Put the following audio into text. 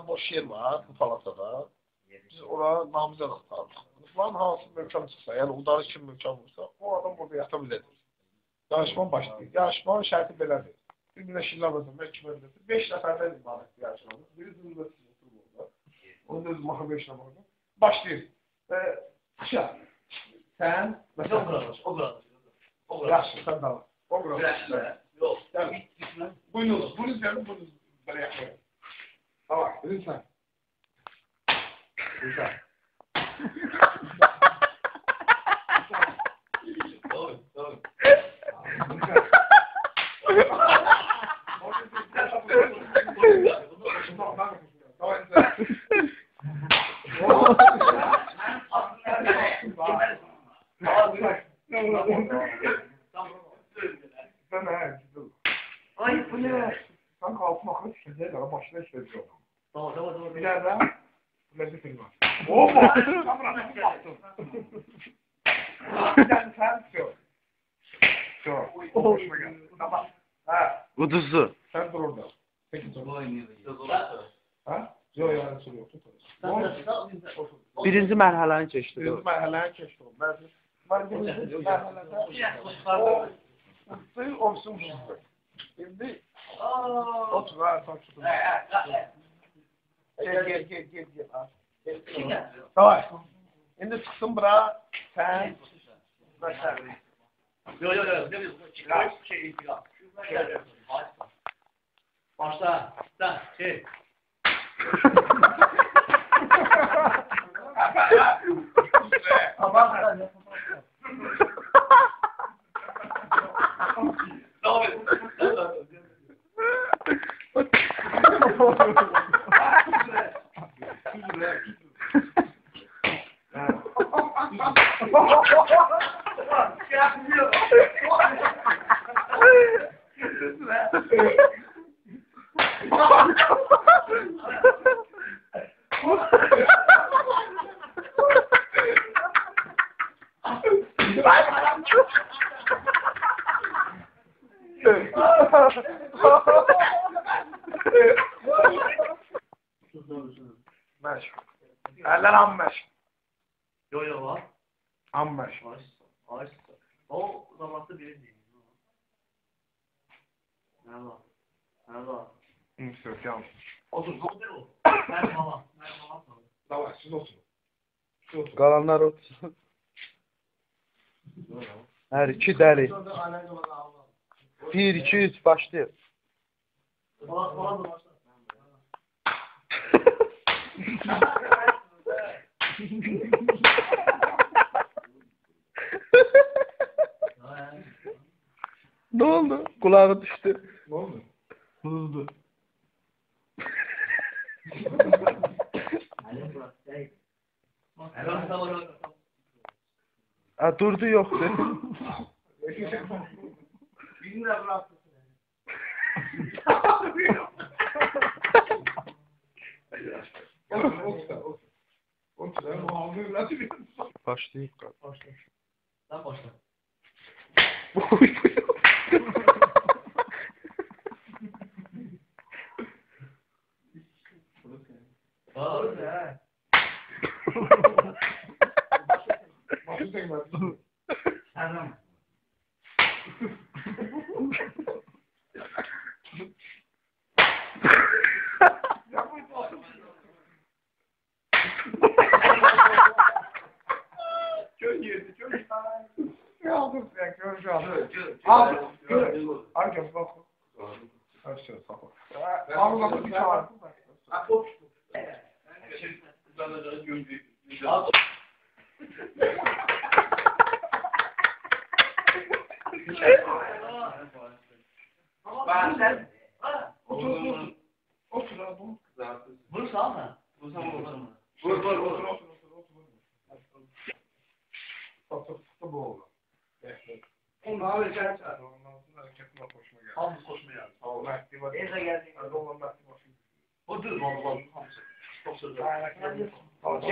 boş yer var bu palatada. Biz ora namizəd axtarırıq. Plan hansı möhkəm çıxsa, yəni udarı kim möhkəm olursa, o adam burada yata bilər. Yarışma başlayır. Yarışmanın şərti belədir. Bir-birinə şilləməsin, mən kimə bilirsin. 5 nəfərdən ibarət yarışmamız. Biri zırhlı oturur. Onun öz maha 5 nəfərdən. Başlayır. Aşağı. Sən, məsələn, o qıraq. Yaxşı, sən də var. O qıraq. Yox. Buyurunuz, bunu izləyin, bunu belə yapmayın. Tamam, lütfen. Lütfen. Doğru, doğru. Ay bu ne? Sen kalsın akıllı sikeceğiz ama başına işletiyor. Tamam. Bir daha. Lezzet film var. Oha! Kamera nasıl baktın? Sen şu. Hoşuma geldi. Tamam. Ha. Kudusu. Sen dur orada. Peki dur. Ha? Yok yani soruyor. Birinci mərhələni keçdi. Birinci mərhələni keçdi. Ben birinci mərhələdə o olsun. Şimdi otur ha. Gel. Tamam. Şimdi çıksın bura. Sen. Yok. Başla. Sen şey. Aman. Meşhur. Eller ammeş. Yok var. Ammeş. Ağaç. O zamanlı biri değil. Merhaba. Söyleyeceğim. Otur. Merhaba. Tamam siz oturun. Qalanlar otursun. Hər iki dəli. 1, 2, 3 başlayır. Ne oldu? Kulağı düştü. Ne oldu? Buzdu. Ha, durdu yoktu. Bilmiyorum bıraktı. Başlayıp. Sen başla. Bağır ya. Tamam. Bunu sağ mı? Vur. Bu oldu. Onu alacağız. Ondan sonra hareketine hoşuma geldi. Hamısı hoşuma geldi. Sağ ol. Mehdi var. Neyse geldi. Hadi olan Mehdi var. Otur vallahi. Çok sözler. Tamam.